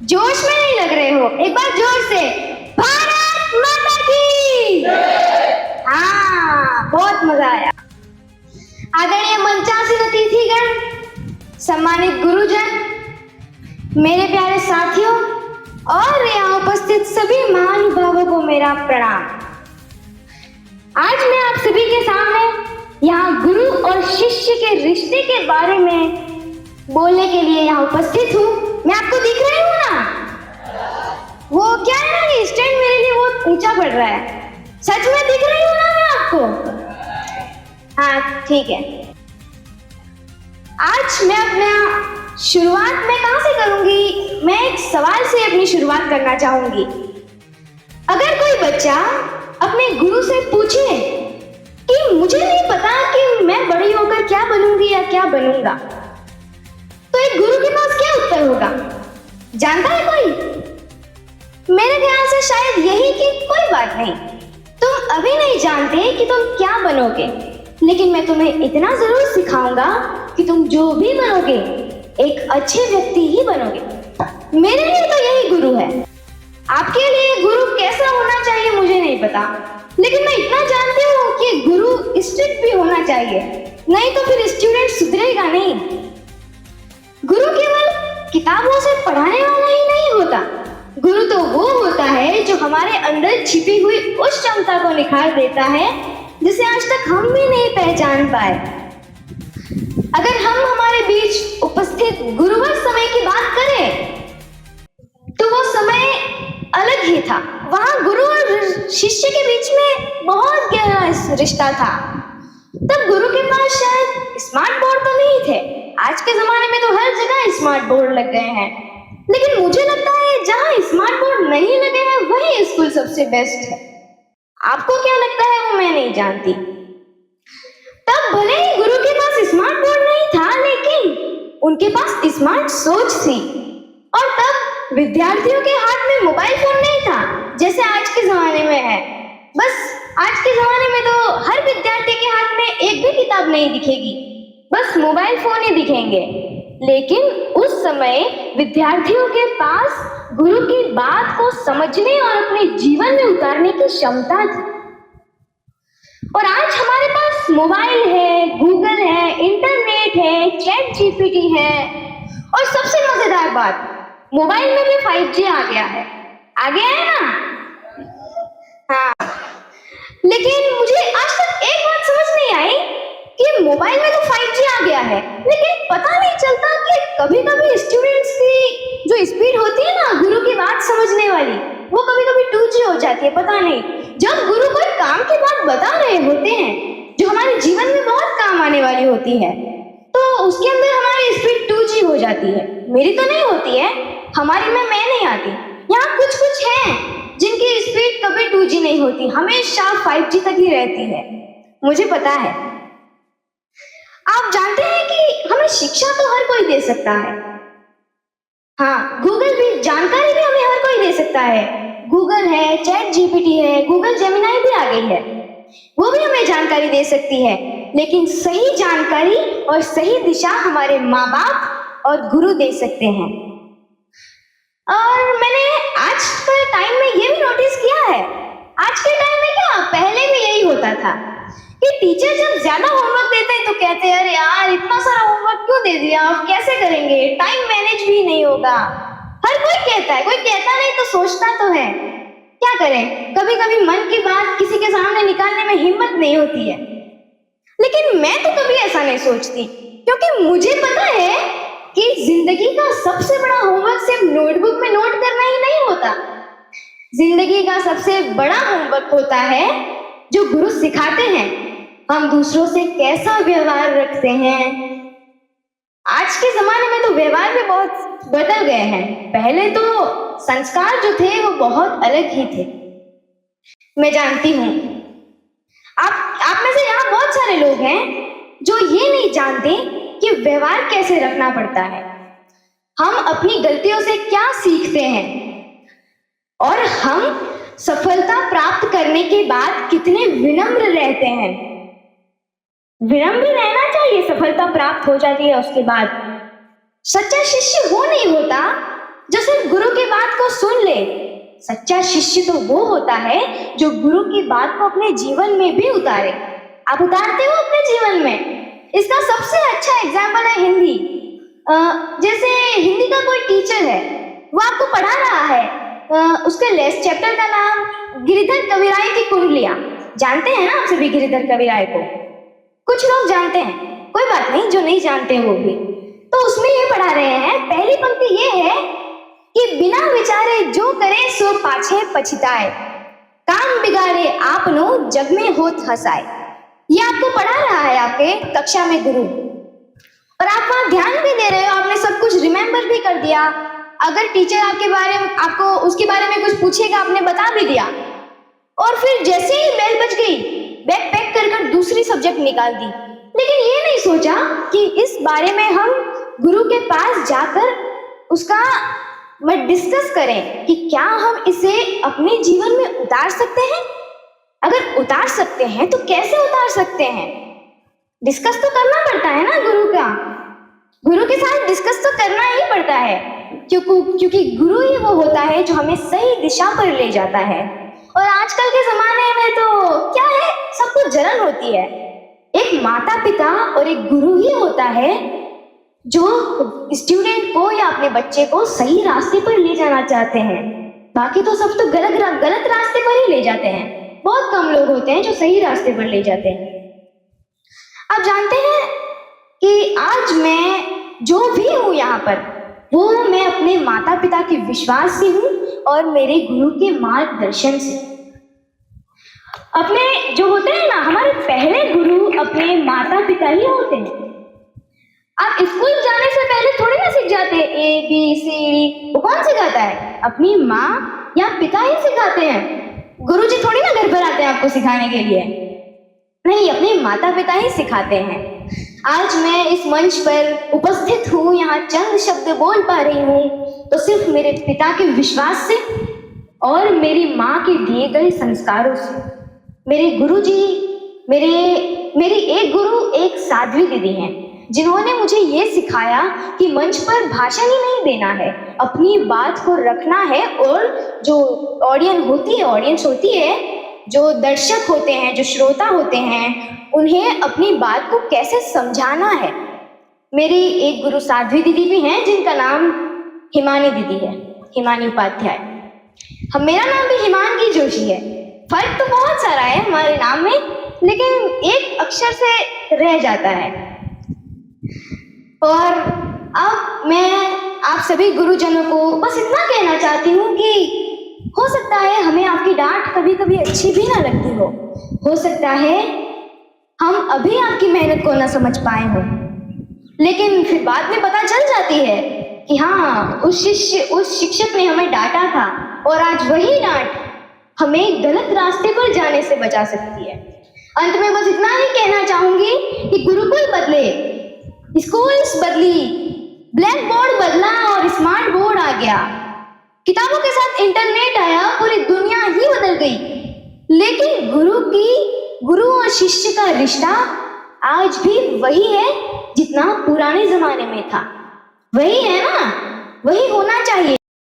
जोश में नहीं लग रहे हो, एक बार जोर से भारत माता की। हाँ, बहुत मजा आया। आदरणीय मंचासीन अतिथिगण, सम्मानित गुरुजन, मेरे प्यारे साथियों और यहाँ उपस्थित सभी महानुभावों को मेरा प्रणाम। आज मैं आप सभी के सामने यहाँ गुरु और शिष्य के रिश्ते के बारे में बोलने के लिए यहाँ उपस्थित हूँ। मैं आपको दिख रही हूँ ना? वो क्या है ना, ये स्टैंड मेरे लिए बहुत ऊंचा पड़ रहा है। सच में दिख रही हूँ ना मैं आपको? हाँ, ठीक है। आज मैं अपना शुरुआत में कहाँ से करूंगी? मैं एक सवाल से अपनी शुरुआत करना चाहूंगी। अगर कोई बच्चा अपने गुरु से पूछे कि मुझे नहीं पता कि मैं बड़ी होकर क्या बनूंगी या क्या बनूंगा, तो एक गुरु के पास क्या उत्तर होगा? जानता है कोई? मेरे ख्याल से शायद यही कि कोई बात नहीं, तुम अभी नहीं जानते कि तुम क्या बनोगे, लेकिन मैं तुम्हें इतना जरूर सिखाऊंगा कि तुम जो भी बनोगे एक अच्छे व्यक्ति ही बनोगे। मेरे लिए तो यही गुरु है। आपके लिए गुरु कैसा होना चाहिए मुझे नहीं पता, लेकिन मैं इतना जानती हूँ कि गुरु स्ट्रिक्ट भी होना चाहिए, नहीं तो फिर स्टूडेंट सुधरेगा नहीं। गुरु केवल किताबों से पढ़ाने वाला ही नहीं होता, गुरु तो वो होता है जो हमारे अंदर छिपी हुई उस क्षमता को निखार देता है जिसे आज तक हम भी नहीं पहचान पाए। अगर हम हमारे बीच उपस्थित गुरुवर समय की बात करें तो वो समय अलग ही था। वहां गुरु और शिष्य के बीच में बहुत गहरा रिश्ता था। तब गुरु के पास शायद स्मार्ट बोर्ड तो नहीं थे, आज के जमाने में तो हर जगह स्मार्ट बोर्ड लग गए हैं, लेकिन मुझे लगता है जहां स्मार्ट बोर्ड नहीं लगे हैं वही स्कूल सबसे बेस्ट है। आपको क्या लगता है वो मैं नहीं जानती। तब भले ही गुरु के पास स्मार्ट बोर्ड नहीं था, लेकिन उनके पास स्मार्ट सोच थी। और तब विद्यार्थियों के हाथ में मोबाइल फोन नहीं था जैसे आज के जमाने में है। बस आज के जमाने में तो हर विद्यार्थी के हाथ में एक भी किताब नहीं दिखेगी, बस मोबाइल फोन ही दिखेंगे। लेकिन उस समय विद्यार्थियों के पास गुरु की बात को समझने और अपने जीवन में उतारने की क्षमता थी। और आज हमारे पास मोबाइल है, गूगल है, इंटरनेट है, चैट जीपीटी है, और सबसे मजेदार बात, मोबाइल में भी 5G आ गया है। आ गया है ना? हाँ, लेकिन मुझे आज तक एक बात समझ नहीं आई कि मोबाइल में तो 5G आ गया है, लेकिन पता नहीं चलता कि कभी कभी स्टूडेंट्स की जो स्पीड होती है ना गुरु की बात समझने वाली, वो कभी कभी 2G हो जाती है। पता नहीं, जब गुरु कोई काम की बात बता रहे होते हैं जो हमारे जीवन में बहुत काम आने वाली होती है, तो उसके अंदर हमारी स्पीड 2G हो जाती है। मेरी तो नहीं होती है, हमारी में मैं नहीं आती। यहाँ कुछ कुछ हैं जिनकी स्पीड कभी 2G नहीं होती, हमेशा 5G तक ही रहती है। मुझे पता है। आप जानते हैं कि हमें शिक्षा तो हर कोई दे सकता है। हाँ, गूगल भी, जानकारी भी हमें हर कोई दे सकता है। गूगल है, चैट जीपीटी है, गूगल जेमिनाई भी आ गई है, वो भी हमें जानकारी दे सकती है। लेकिन सही जानकारी और सही दिशा हमारे माँ बाप और गुरु दे सकते हैं। और मैंने आज के टाइम में ये भी नोटिस किया है, आज के टाइम में क्या, पहले भी यही होता था कि टीचर जब ज्यादा होमवर्क देते हैं तो कहते हैं अरे यार इतना सारा होमवर्क क्यों दे दिया, आप कैसे करेंगे, टाइम मैनेज भी नहीं होगा। हर कोई कहता है, कोई कहता नहीं तो सोचता तो है। क्या करें, कभी कभी मन की बात किसी के सामने निकालने में हिम्मत नहीं होती है। लेकिन मैं तो कभी ऐसा नहीं सोचती, क्योंकि मुझे पता है कि जिंदगी का सबसे बड़ा होमवर्क सिर्फ नोटबुक में नोट करना ही नहीं होता। जिंदगी का सबसे बड़ा होमवर्क होता है जो गुरु सिखाते हैं, हम दूसरों से कैसा व्यवहार रखते हैं। आज के जमाने में तो व्यवहार भी बहुत बदल गए हैं। पहले तो संस्कार जो थे वो बहुत अलग ही थे। मैं जानती हूँ आप में से यहाँ बहुत सारे लोग हैं जो ये नहीं जानते कि व्यवहार कैसे रखना पड़ता है, हम अपनी गलतियों से क्या सीखते हैं, और हम सफलता प्राप्त करने के बाद कितने विनम्र रहते हैं। विनम्र रहना चाहिए, सफलता प्राप्त हो जाती है उसके बाद। सच्चा शिष्य वो नहीं होता जो सिर्फ गुरु की बात को सुन ले। सच्चा शिष्य तो वो होता है जो गुरु की बात को अपने जीवन में भी उतारे। आप उतारते हो अपने जीवन में? इसका सबसे अच्छा एग्जाम्पल है हिंदी। जैसे हिंदी का कोई टीचर है, वो आपको पढ़ा रहा है, उसके लेस चैप्टर का नाम गिरिधर कविराय की कुंडलियां। जानते हैं ना आप सभी गिरिधर कविराय को? कुछ लोग जानते हैं, कोई बात नहीं, जो नहीं जानते हैं वो भी। तो उसमें ये पढ़ा रहे हैं, पहली पंक्ति ये है कि बिना विचारे जो करे सो पाछे पछताए, काम बिगाड़े आपनो जग में होत हंसाए। ये आपको पढ़ा रहा है आपके कक्षा में गुरु, और आप वहां ध्यान भी दे रहे हो, आपने सब कुछ रिमेम्बर भी कर दिया। अगर टीचर आपके बारे में आपको उसके बारे में कुछ पूछेगा, आपने बता भी दिया, और फिर जैसे ही बेल बज गई, बैग पैक कर दूसरी सब्जेक्ट निकाल दी। लेकिन ये नहीं सोचा कि इस बारे में हम गुरु के पास जाकर उसका डिस्कस करें कि क्या हम इसे अपने जीवन में उतार सकते हैं। अगर उतार सकते हैं तो कैसे उतार सकते हैं? डिस्कस तो करना पड़ता है ना गुरु के साथ डिस्कस तो करना ही पड़ता है, क्योंकि गुरु ही वो होता है जो हमें सही दिशा पर ले जाता है। और आजकल के जमाने में तो क्या है, सबको जलन होती है। एक माता पिता और एक गुरु ही होता है जो स्टूडेंट को या अपने बच्चे को सही रास्ते पर ले जाना चाहते हैं। बाकी तो सब तो गलत रास्ते पर ही ले जाते हैं। बहुत कम लोग होते हैं जो सही रास्ते पर ले जाते हैं। आप जानते हैं कि आज मैं जो भी हूँ यहाँ पर, वो मैं अपने माता पिता के विश्वास से हूँ और मेरे गुरु के मार्गदर्शन से। अपने जो होते हैं ना, हमारे पहले गुरु अपने माता पिता ही होते हैं। आप स्कूल जाने से पहले थोड़ी ना सीख जाते ABCD, वो कौन सिखाता है? अपनी माँ या पिता ही सिखाते हैं। गुरुजी थोड़ी ना घर पर आते हैं आपको सिखाने के लिए, नहीं, अपने माता पिता ही सिखाते हैं। आज मैं इस मंच पर उपस्थित हूँ, यहाँ चंद शब्द बोल पा रही हूँ तो सिर्फ मेरे पिता के विश्वास से और मेरी माँ के दिए गए संस्कारों से। मेरे गुरुजी, मेरी एक गुरु एक साध्वी दीदी हैं, जिन्होंने मुझे ये सिखाया कि मंच पर भाषण ही नहीं देना है, अपनी बात को रखना है, और जो ऑडियंस होती है, जो दर्शक होते हैं, जो श्रोता होते हैं, उन्हें अपनी बात को कैसे समझाना है। मेरी एक गुरु साध्वी दीदी भी हैं जिनका नाम हिमानी दीदी है, हिमानी उपाध्याय। मेरा नाम भी हिमांगी जोशी है। फर्क तो बहुत सारा है हमारे नाम में, लेकिन एक अक्षर से रह जाता है। और अब मैं आप सभी गुरुजनों को बस इतना कहना चाहती हूँ कि हो सकता है हमें आपकी डांट कभी कभी अच्छी भी ना लगती हो सकता है हम अभी आपकी मेहनत को ना समझ पाए हो, लेकिन फिर बाद में पता चल जाती है कि हाँ, उस शिक्षक ने हमें डांटा था, और आज वही डांट हमें गलत रास्ते पर जाने से बचा सकती है। अंत में बस इतना ही कहना चाहूंगी कि गुरुकुल बदले, स्कूल्स बदली, ब्लैक बोर्ड बदला और स्मार्ट बोर्ड आ गया, किताबों के साथ इंटरनेट आया, पूरी दुनिया ही बदल गई, लेकिन गुरु और शिष्य का रिश्ता आज भी वही है जितना पुराने जमाने में था। वही है ना, वही होना चाहिए।